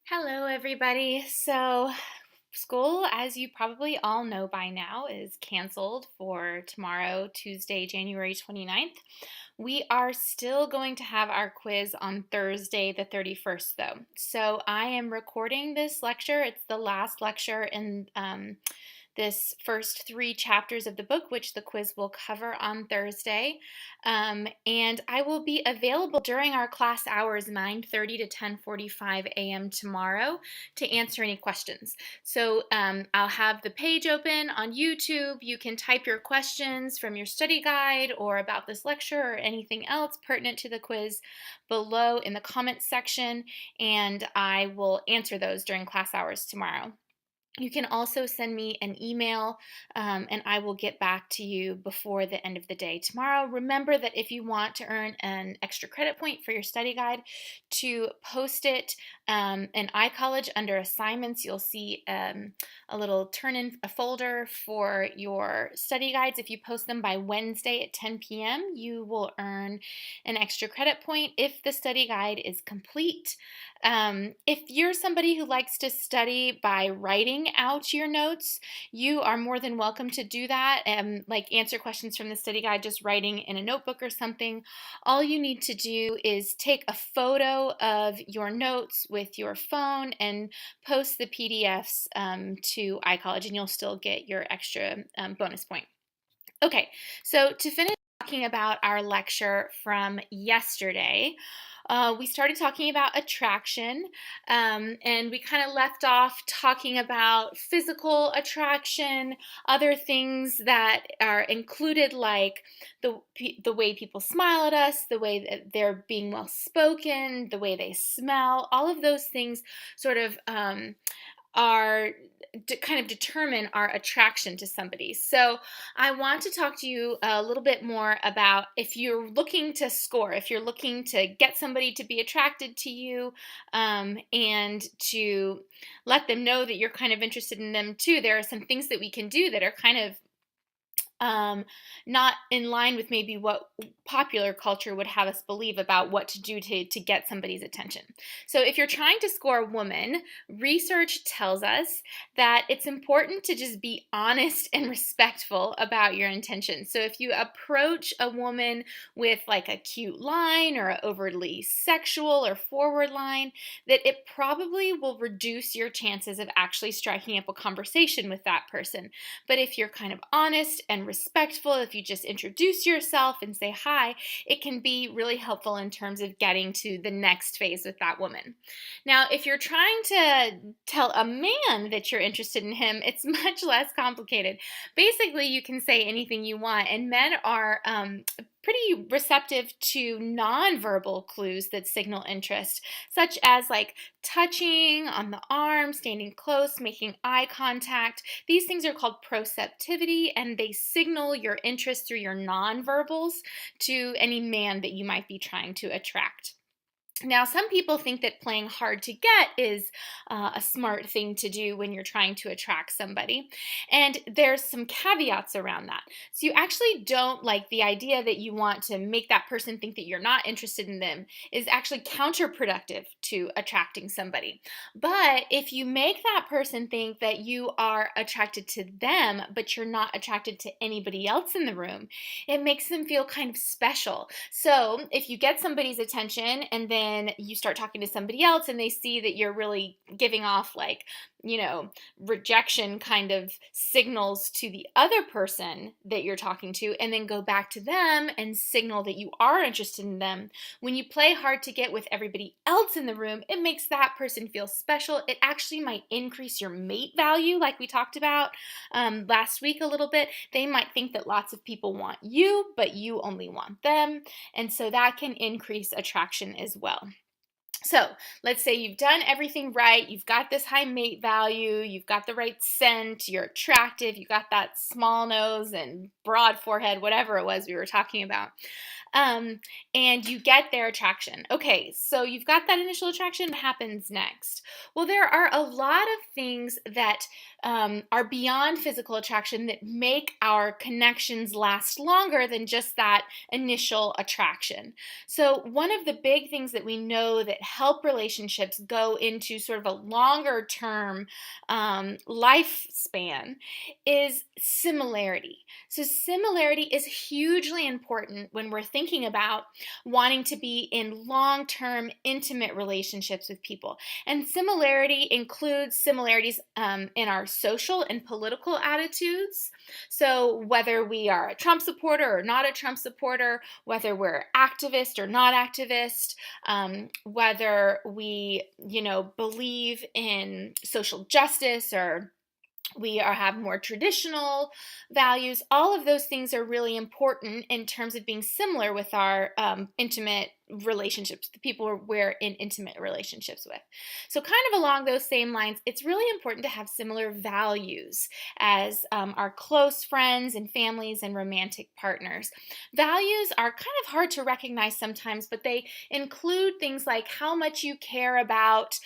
Hello, everybody. So, school, as you probably all know by now, is canceled for tomorrow, Tuesday, January 29th. We are still going to have our quiz on Thursday, the 31st, though. So, I am recording this lecture. It's the last lecture in this first three chapters of the book, which the quiz will cover on Thursday. And I will be available during our class hours, 9:30 to 10:45 a.m. tomorrow, to answer any questions. So I'll have the page open on YouTube. You can type your questions from your study guide or about this lecture or anything else pertinent to the quiz below in the comments section, and I will answer those during class hours tomorrow. You can also send me an email and I will get back to you before the end of the day tomorrow. Remember that if you want to earn an extra credit point for your study guide, to post it in iCollege under assignments, you'll see a little turn in a folder for your study guides. If you post them by Wednesday at 10 p.m., you will earn an extra credit point if the study guide is complete. If you're somebody who likes to study by writing out your notes, you are more than welcome to do that and like answer questions from the study guide just writing in a notebook or something. All you need to do is take a photo of your notes with your phone and post the PDFs to iCollege, and you'll still get your extra bonus point. Okay, so to finish talking about our lecture from yesterday, we started talking about attraction, and we kind of left off talking about physical attraction, other things that are included, like the way people smile at us, the way that they're being well spoken, the way they smell. All of those things sort of are kind of determine our attraction to somebody. So I want to talk to you a little bit more about if you're looking to score, if you're looking to get somebody to be attracted to you, and to let them know that you're kind of interested in them too. There are some things that we can do that are kind of not in line with maybe what popular culture would have us believe about what to do to get somebody's attention. So if you're trying to score a woman, research tells us that it's important to just be honest and respectful about your intentions. So if you approach a woman with like a cute line or an overly sexual or forward line, that it probably will reduce your chances of actually striking up a conversation with that person. But if you're kind of honest and respectful, if you just introduce yourself and say hi, it can be really helpful in terms of getting to the next phase with that woman. Now, if you're trying to tell a man that you're interested in him, it's much less complicated. Basically, you can say anything you want, and men are pretty receptive to nonverbal clues that signal interest, such as like touching on the arm, standing close, making eye contact. These things are called proceptivity, and they signal your interest through your nonverbals to any man that you might be trying to attract. Now, some people think that playing hard to get is a smart thing to do when you're trying to attract somebody. And there's some caveats around that. So, you actually don't like the idea that you want to make that person think that you're not interested in them is actually counterproductive to attracting somebody. But if you make that person think that you are attracted to them, but you're not attracted to anybody else in the room, it makes them feel kind of special. So, if you get somebody's attention and then you start talking to somebody else and they see that you're really giving off like, rejection kind of signals to the other person that you're talking to, and then go back to them and signal that you are interested in them. When you play hard to get with everybody else in the room, it makes that person feel special. It actually might increase your mate value, like we talked about last week a little bit. They might think that lots of people want you, but you only want them. And so that can increase attraction as well. So let's say you've done everything right. You've got this high mate value. You've got the right scent. You're attractive. You got that small nose and broad forehead, whatever it was we were talking about. um, and you get their attraction. Okay, so you've got that initial attraction. What happens next? Well, there are a lot of things that are beyond physical attraction that make our connections last longer than just that initial attraction. So, one of the big things that we know that help relationships go into sort of a longer term lifespan is similarity. So, similarity is hugely important when we're thinking about wanting to be in long term, intimate relationships with people. And similarity includes similarities in our social and political attitudes. So, whether we are a Trump supporter or not a Trump supporter, whether we're activist or not activist, whether we, believe in social justice or have more traditional values. All of those things are really important in terms of being similar with our intimate relationships, the people we're in intimate relationships with. So, kind of along those same lines, it's really important to have similar values as our close friends and families and romantic partners. Values are kind of hard to recognize sometimes, but they include things like how much you care about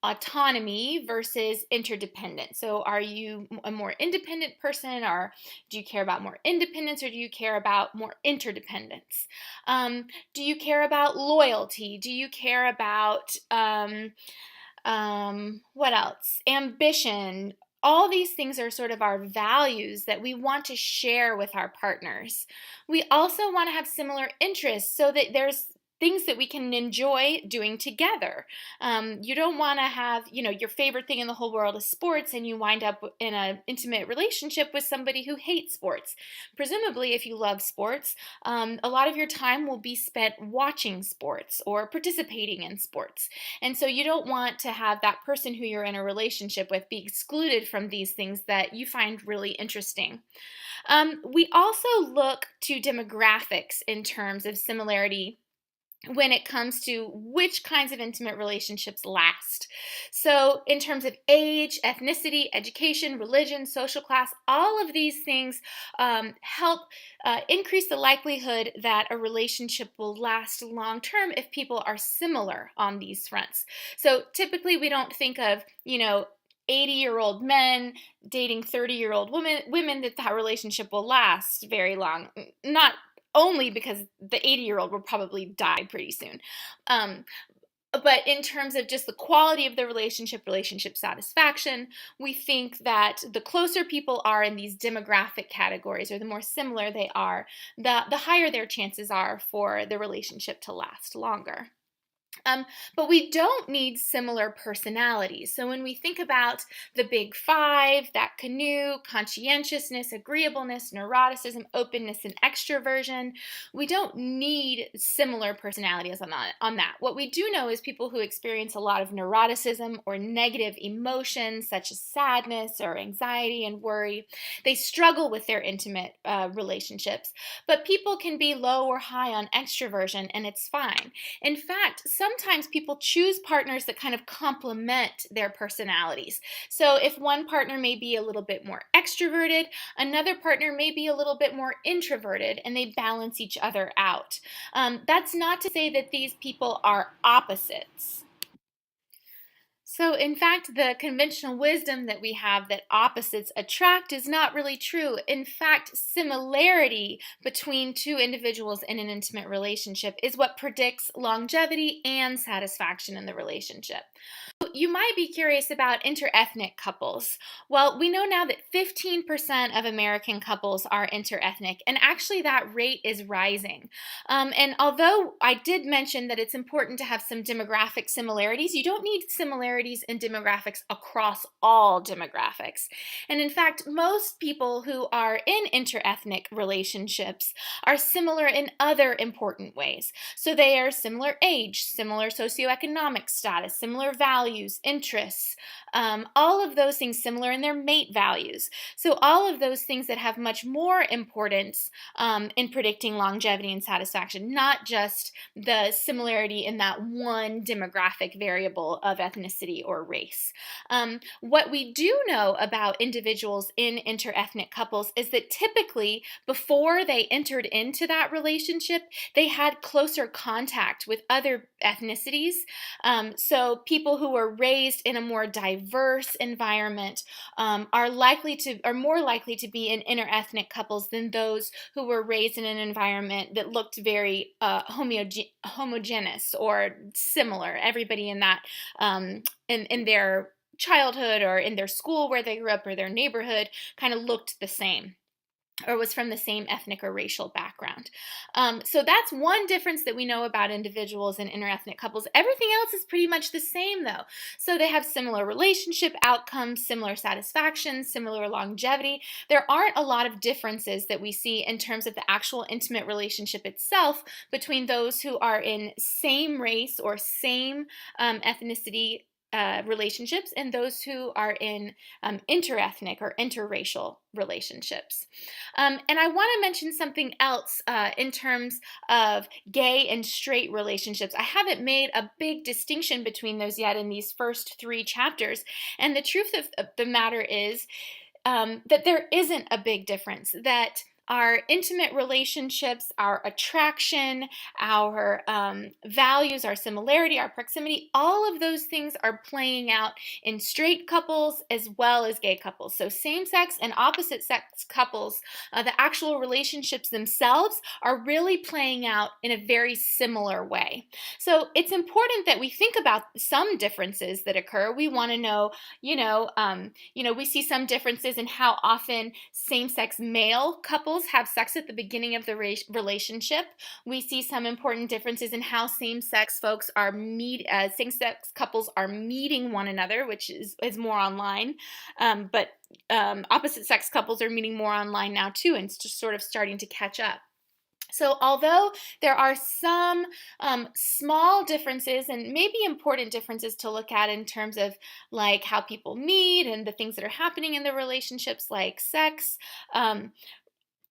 autonomy versus interdependence. So, are you a more independent person, or do you care about more independence, or do you care about more interdependence? Do you care about loyalty? Do you care about what else? Ambition. All these things are sort of our values that we want to share with our partners. We also want to have similar interests so that there's things that we can enjoy doing together. You don't want to have, your favorite thing in the whole world is sports and you wind up in an intimate relationship with somebody who hates sports. Presumably, if you love sports, a lot of your time will be spent watching sports or participating in sports. And so you don't want to have that person who you're in a relationship with be excluded from these things that you find really interesting. We also look to demographics in terms of similarity when it comes to which kinds of intimate relationships last. So, in terms of age, ethnicity, education, religion, social class, all of these things help increase the likelihood that a relationship will last long term if people are similar on these fronts. So, typically, we don't think of, 80-year-old men dating 30-year-old women that relationship will last very long. Not only because the 80-year-old will probably die pretty soon. Um, but in terms of just the quality of the relationship satisfaction, we think that the closer people are in these demographic categories, or the more similar they are, the higher their chances are for the relationship to last longer. But we don't need similar personalities. So when we think about the big five, that canoe, conscientiousness, agreeableness, neuroticism, openness, and extroversion, we don't need similar personalities on that. What we do know is people who experience a lot of neuroticism or negative emotions such as sadness or anxiety and worry, they struggle with their intimate relationships. But people can be low or high on extroversion, and it's fine. In fact, sometimes people choose partners that kind of complement their personalities. So if one partner may be a little bit more extroverted, another partner may be a little bit more introverted, and they balance each other out. That's not to say that these people are opposites. So, in fact, the conventional wisdom that we have that opposites attract is not really true. In fact, similarity between two individuals in an intimate relationship is what predicts longevity and satisfaction in the relationship. You might be curious about interethnic couples. Well, we know now that 15% of American couples are interethnic, and actually that rate is rising. And although I did mention that it's important to have some demographic similarities, you don't need similarities in demographics across all demographics. And in fact, most people who are in interethnic relationships are similar in other important ways. So they are similar age, similar socioeconomic status, similar values, values, interests, all of those things similar in their mate values. So all of those things that have much more importance in predicting longevity and satisfaction, not just the similarity in that one demographic variable of ethnicity or race. What we do know about individuals in interethnic couples is that typically before they entered into that relationship, they had closer contact with other ethnicities. So people who were raised in a more diverse environment are more likely to be in interethnic couples than those who were raised in an environment that looked very homogeneous or similar. Everybody in that in their childhood or in their school where they grew up or their neighborhood kind of looked the same or was from the same ethnic or racial background. So that's one difference that we know about individuals in interethnic couples. Everything else is pretty much the same though. So they have similar relationship outcomes, similar satisfaction, similar longevity. There aren't a lot of differences that we see in terms of the actual intimate relationship itself between those who are in same race or same ethnicity relationships and those who are in interethnic or interracial relationships. And I want to mention something else in terms of gay and straight relationships. I haven't made a big distinction between those yet in these first 3 chapters. And the truth of the matter is that there isn't a big difference, that our intimate relationships, our attraction, our values, our similarity, our proximity, all of those things are playing out in straight couples as well as gay couples. So same-sex and opposite-sex couples, the actual relationships themselves are really playing out in a very similar way. So it's important that we think about some differences that occur. We want to know, we see some differences in how often same-sex male couples have sex at the beginning of the relationship. We see some important differences in how same-sex same-sex couples are meeting one another, which is more online. But opposite-sex couples are meeting more online now too, and it's just sort of starting to catch up. So although there are some small differences and maybe important differences to look at in terms of like how people meet and the things that are happening in the relationships like sex,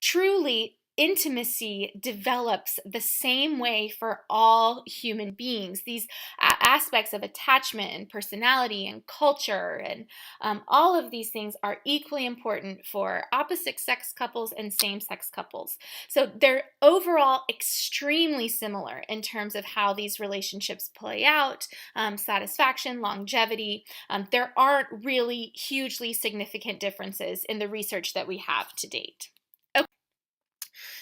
truly intimacy develops the same way for all human beings. These aspects of attachment and personality and culture and all of these things are equally important for opposite sex couples and same-sex couples. So they're overall extremely similar in terms of how these relationships play out, satisfaction, longevity. There aren't really hugely significant differences in the research that we have to date.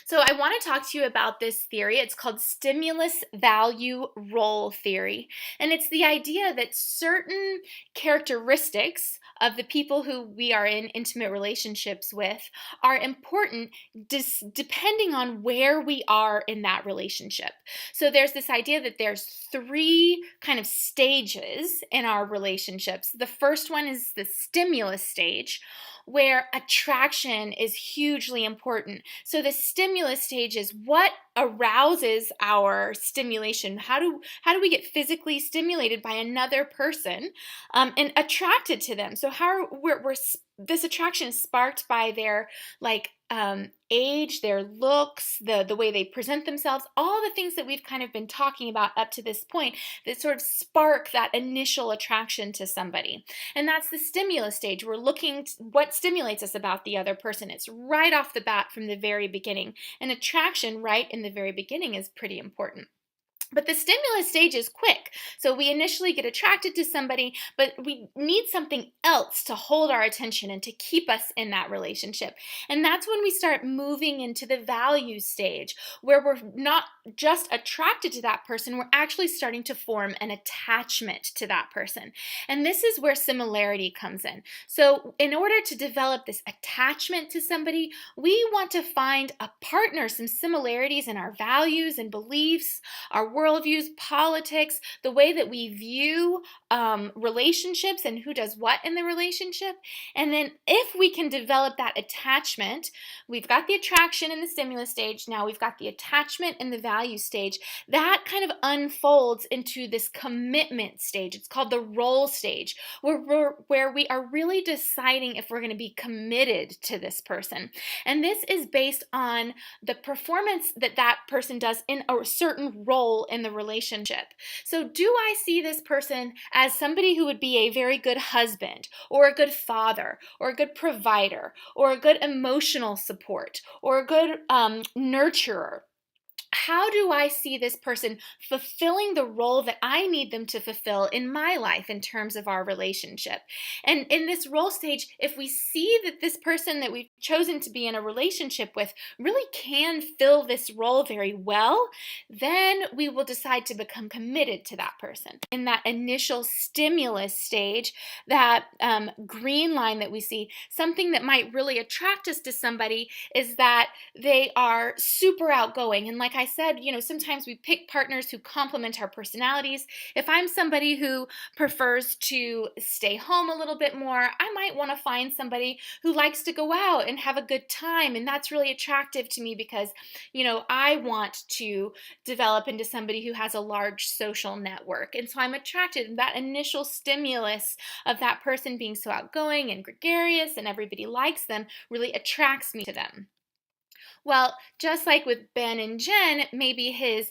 So I want to talk to you about this theory. It's called stimulus value role theory. And it's the idea that certain characteristics of the people who we are in intimate relationships with are important depending on where we are in that relationship. So there's this idea that there's 3 kind of stages in our relationships. The first one is the stimulus stage, where attraction is hugely important. So the stimulus stage is what arouses our stimulation. How do we get physically stimulated by another person and attracted to them? So this attraction is sparked by their age, their looks, the way they present themselves, all the things that we've kind of been talking about up to this point that sort of spark that initial attraction to somebody. And that's the stimulus stage. We're looking what stimulates us about the other person. It's right off the bat from the very beginning. And attraction right in the very beginning is pretty important. But the stimulus stage is quick. So we initially get attracted to somebody, but we need something else to hold our attention and to keep us in that relationship. And that's when we start moving into the value stage, where we're not just attracted to that person, we're actually starting to form an attachment to that person. And this is where similarity comes in. So in order to develop this attachment to somebody, we want to find a partner, some similarities in our values and beliefs, our worldviews, politics, the way that we view relationships and who does what in the relationship. And then if we can develop that attachment, we've got the attraction in the stimulus stage, now we've got the attachment in the value stage, that kind of unfolds into this commitment stage. It's called the role stage, where we are really deciding if we're going to be committed to this person. And this is based on the performance that that person does in a certain role in the relationship. So, do I see this person as somebody who would be a very good husband, or a good father, or a good provider, or a good emotional support, or a good nurturer? How do I see this person fulfilling the role that I need them to fulfill in my life in terms of our relationship? And in this role stage, if we see that this person that we've chosen to be in a relationship with really can fill this role very well, then we will decide to become committed to that person. In that initial stimulus stage, that green line that we see, something that might really attract us to somebody is that they are super outgoing. And like I said, sometimes we pick partners who complement our personalities. If I'm somebody who prefers to stay home a little bit more, I might want to find somebody who likes to go out and have a good time. And that's really attractive to me because, I want to develop into somebody who has a large social network. And so I'm attracted. That initial stimulus of that person being so outgoing and gregarious and everybody likes them really attracts me to them. Well, just like with Ben and Jen, maybe his,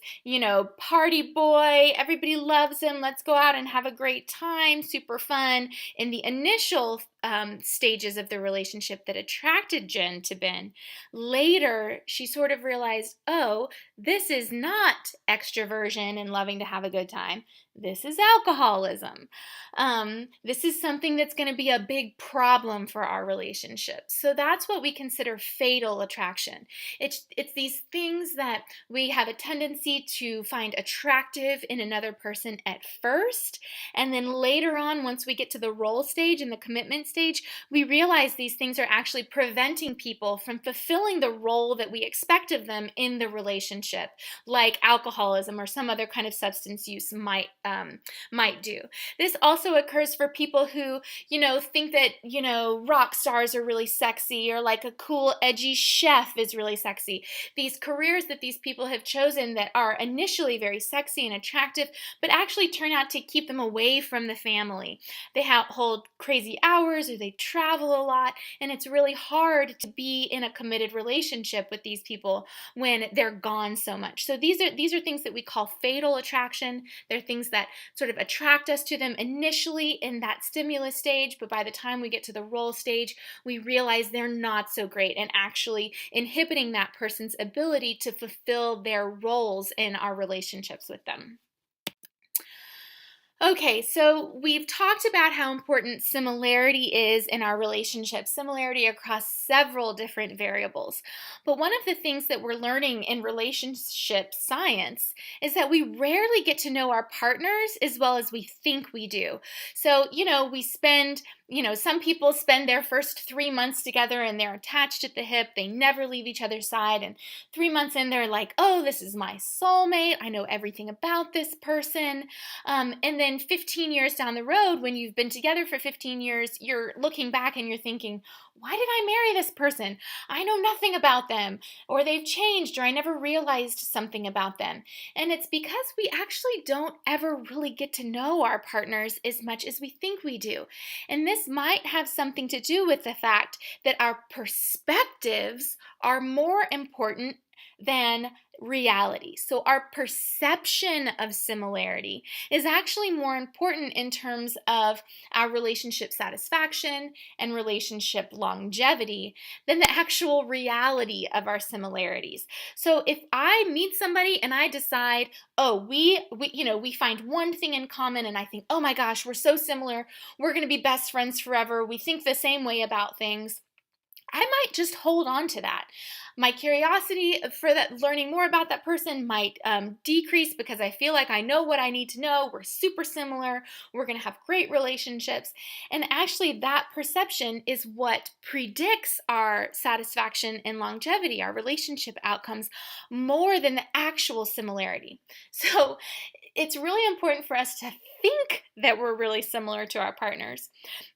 party boy, everybody loves him, let's go out and have a great time, super fun. In the initial stages of the relationship that attracted Jen to Ben, later she sort of realized, oh, this is not extroversion and loving to have a good time. This is alcoholism. This is something that's going to be a big problem for our relationship. So that's what we consider fatal attraction. It's these things that we have a tendency to find attractive in another person at first, and then later on, once we get to the role stage and the commitment stage, we realize these things are actually preventing people from fulfilling the role that we expect of them in the relationship, like alcoholism or some other kind of substance use might do. This also occurs for people who, think that, rock stars are really sexy, or like a cool, edgy chef is really sexy. These careers that these people have chosen that are initially very sexy and attractive, but actually turn out to keep them away from the family. They hold crazy hours, or they travel a lot, and it's really hard to be in a committed relationship with these people when they're gone so much. So these are things that we call fatal attraction. They're things that sort of attract us to them initially in that stimulus stage, but by the time we get to the role stage, we realize they're not so great and actually inhibiting that person's ability to fulfill their roles in our relationships with them. Okay, so we've talked about how important similarity is in our relationships, similarity across several different variables. But one of the things that we're learning in relationship science is that we rarely get to know our partners as well as we think we do. So, some people spend their first 3 months together and they're attached at the hip. They never leave each other's side. And 3 months in, they're like, oh, this is my soulmate. I know everything about this person. And then 15 years down the road, when you've been together for 15 years, you're looking back and you're thinking, why did I marry this person? I know nothing about them, or they've changed, or I never realized something about them. And it's because we actually don't ever really get to know our partners as much as we think we do. And this might have something to do with the fact that our perspectives are more important than reality. So our perception of similarity is actually more important in terms of our relationship satisfaction and relationship longevity than the actual reality of our similarities. So if I meet somebody and I decide, oh, we find one thing in common, and I think, oh my gosh, we're so similar, we're going to be best friends forever, we think the same way about things, I might just hold on to that. My curiosity for that, learning more about that person, might decrease because I feel like I know what I need to know. We're super similar. We're going to have great relationships. And actually, that perception is what predicts our satisfaction and longevity, our relationship outcomes, more than the actual similarity. So it's really important for us to think that we're really similar to our partners.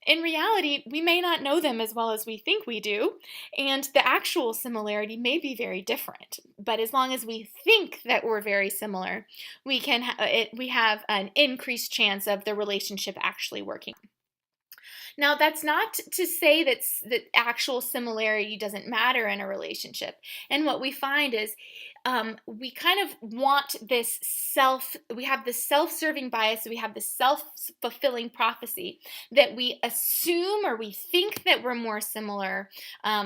In reality, we may not know them as well as we think we do, and the actual similarity may be very different. But as long as we think that we're very similar, we have an increased chance of the relationship actually working. Now, that's not to say that actual similarity doesn't matter in a relationship. And what we find is we kind of want we have this self serving bias, we have this self fulfilling prophecy that we assume or we think that we're more similar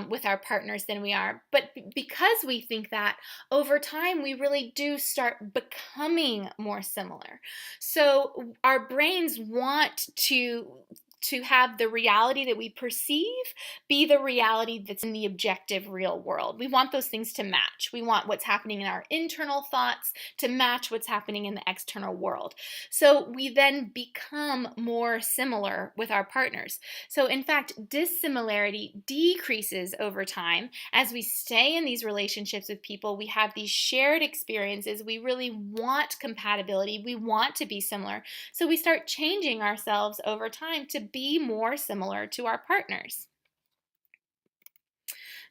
with our partners than we are. But because we think that, over time, we really do start becoming more similar. So our brains want to have the reality that we perceive be the reality that's in the objective real world. We want those things to match. We want what's happening in our internal thoughts to match what's happening in the external world. So we then become more similar with our partners. So in fact, dissimilarity decreases over time as we stay in these relationships with people. We have these shared experiences. We really want compatibility. We want to be similar. So we start changing ourselves over time to be more similar to our partners.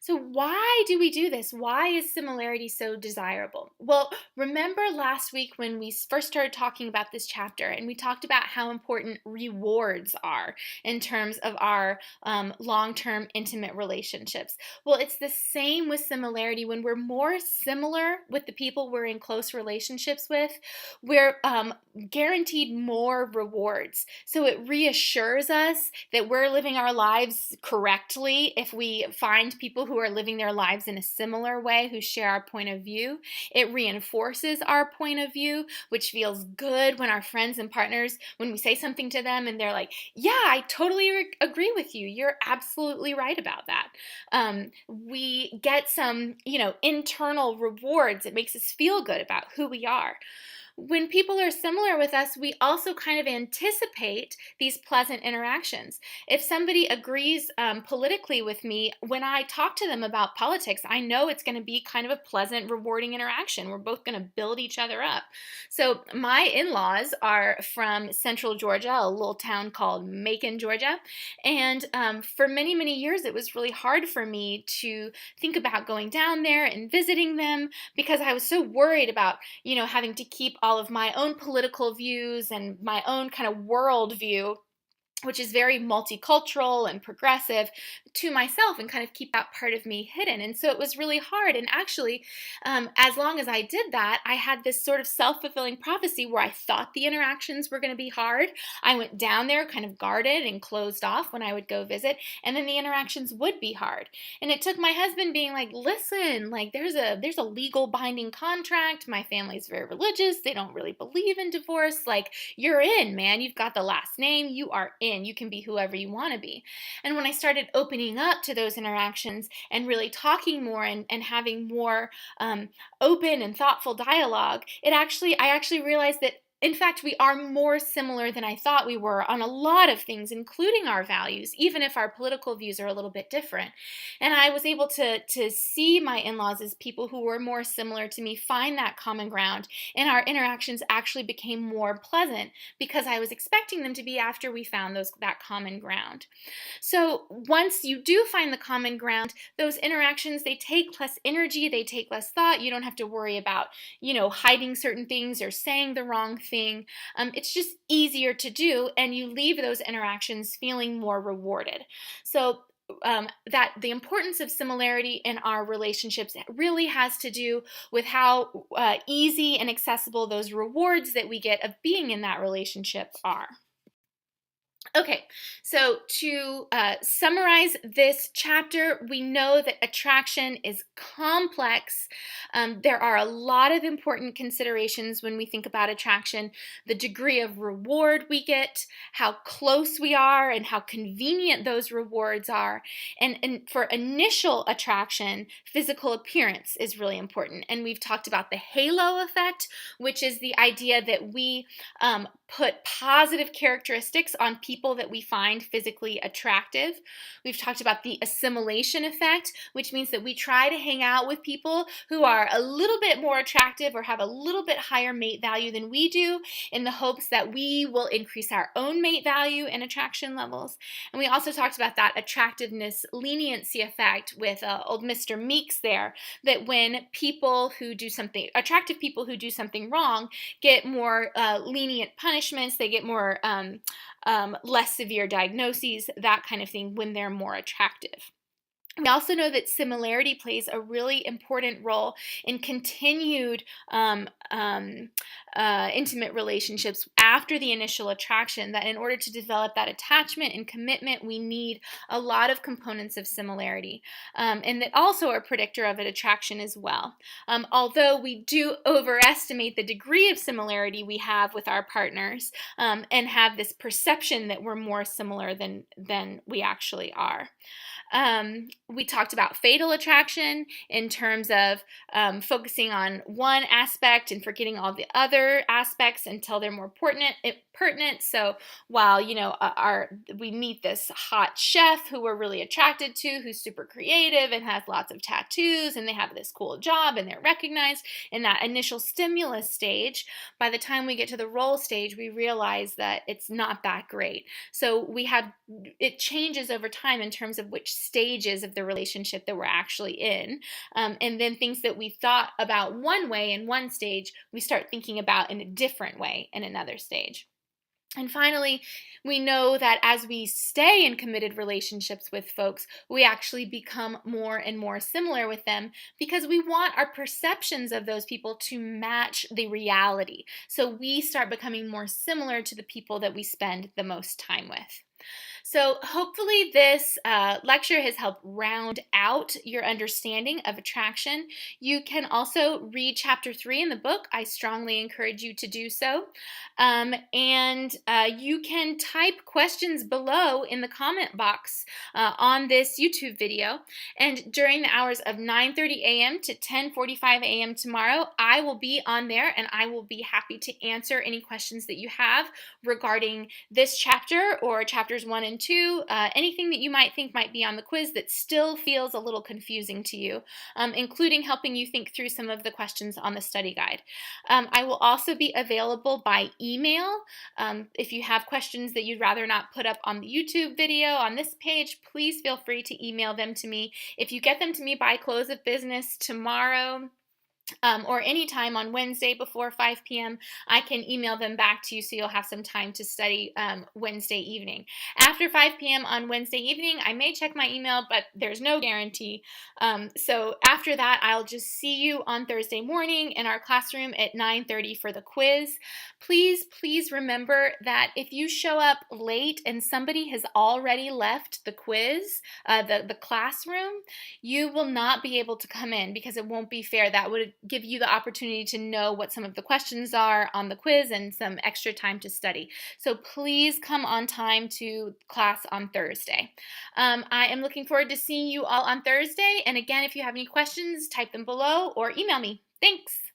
So, why do we do this? Why is similarity so desirable? Well, remember last week when we first started talking about this chapter, and we talked about how important rewards are in terms of our long term intimate relationships. Well, it's the same with similarity. When we're more similar with the people we're in close relationships with, we're guaranteed more rewards. So, it reassures us that we're living our lives correctly if we find people who are living their lives in a similar way, who share our point of view. It reinforces our point of view, which feels good when our friends and partners, when we say something to them and they're like, yeah, I totally agree with you. You're absolutely right about that. We get some, internal rewards. It makes us feel good about who we are. When people are similar with us, we also kind of anticipate these pleasant interactions. If somebody agrees politically with me, when I talk to them about politics, I know it's going to be kind of a pleasant, rewarding interaction. We're both going to build each other up. So my in-laws are from Central Georgia, a little town called Macon, Georgia. And for many, many years, it was really hard for me to think about going down there and visiting them because I was so worried about, having to keep all of my own political views and my own kind of world view, which is very multicultural and progressive, to myself, and kind of keep that part of me hidden. And so it was really hard. And actually, as long as I did that, I had this sort of self-fulfilling prophecy where I thought the interactions were going to be hard. I went down there kind of guarded and closed off when I would go visit, and then the interactions would be hard. And it took my husband being like, listen, like there's a legal binding contract. My family's very religious. They don't really believe in divorce. Like, you're in, man. You've got the last name. You are in. You can be whoever you want to be. And when I started opening up to those interactions and really talking more and having more open and thoughtful dialogue, I actually realized that, in fact, we are more similar than I thought we were on a lot of things, including our values, even if our political views are a little bit different. And I was able to see my in-laws as people who were more similar to me, find that common ground, and our interactions actually became more pleasant because I was expecting them to be after we found that common ground. So once you do find the common ground, those interactions, they take less energy, they take less thought. You don't have to worry about, hiding certain things or saying the wrong thing. It's just easier to do, and you leave those interactions feeling more rewarded. So that the importance of similarity in our relationships really has to do with how easy and accessible those rewards that we get of being in that relationship are. Okay, so to summarize this chapter, we know that attraction is complex. There are a lot of important considerations when we think about attraction: the degree of reward we get, how close we are, and how convenient those rewards are. And for initial attraction, physical appearance is really important. And we've talked about the halo effect, which is the idea that we put positive characteristics on people that we find physically attractive. We've talked about the assimilation effect, which means that we try to hang out with people who are a little bit more attractive or have a little bit higher mate value than we do, in the hopes that we will increase our own mate value and attraction levels. And we also talked about that attractiveness leniency effect with old Mr. Meeks there, that when people who do something, attractive people who do something wrong, get more lenient punishments, they get more less severe diagnoses, that kind of thing, when they're more attractive. We also know that similarity plays a really important role in continued intimate relationships after the initial attraction, that in order to develop that attachment and commitment, we need a lot of components of similarity, and that also are a predictor of an attraction as well. Although we do overestimate the degree of similarity we have with our partners, and have this perception that we're more similar than we actually are. We talked about fatal attraction in terms of focusing on one aspect and forgetting all the other aspects until they're more pertinent. So while we meet this hot chef who we're really attracted to, who's super creative and has lots of tattoos, and they have this cool job and they're recognized in that initial stimulus stage, by the time we get to the role stage, we realize that it's not that great. So it changes over time in terms of which stages of the relationship that we're actually in. And then things that we thought about one way in one stage, we start thinking about in a different way in another stage. And finally, we know that as we stay in committed relationships with folks, we actually become more and more similar with them, because we want our perceptions of those people to match the reality. So we start becoming more similar to the people that we spend the most time with. So hopefully this lecture has helped round out your understanding of attraction. You can also read chapter 3 in the book. I strongly encourage you to do so. And you can type questions below in the comment box on this YouTube video. And during the hours of 9:30 a.m. to 10:45 a.m. tomorrow, I will be on there, and I will be happy to answer any questions that you have regarding this chapter or chapters 1 and 2, anything that you might think might be on the quiz that still feels a little confusing to you, including helping you think through some of the questions on the study guide. I will also be available by email. If you have questions that you'd rather not put up on the YouTube video on this page, please feel free to email them to me. If you get them to me by close of business tomorrow, or anytime on Wednesday before 5 p.m., I can email them back to you, so you'll have some time to study Wednesday evening. After 5 p.m. on Wednesday evening, I may check my email, but there's no guarantee. So after that, I'll just see you on Thursday morning in our classroom at 9:30 for the quiz. Please remember that if you show up late and somebody has already left the quiz, the classroom, you will not be able to come in, because it won't be fair. That would give you the opportunity to know what some of the questions are on the quiz and some extra time to study. So please come on time to class on Thursday. I am looking forward to seeing you all on Thursday. And again, if you have any questions, type them below or email me. Thanks.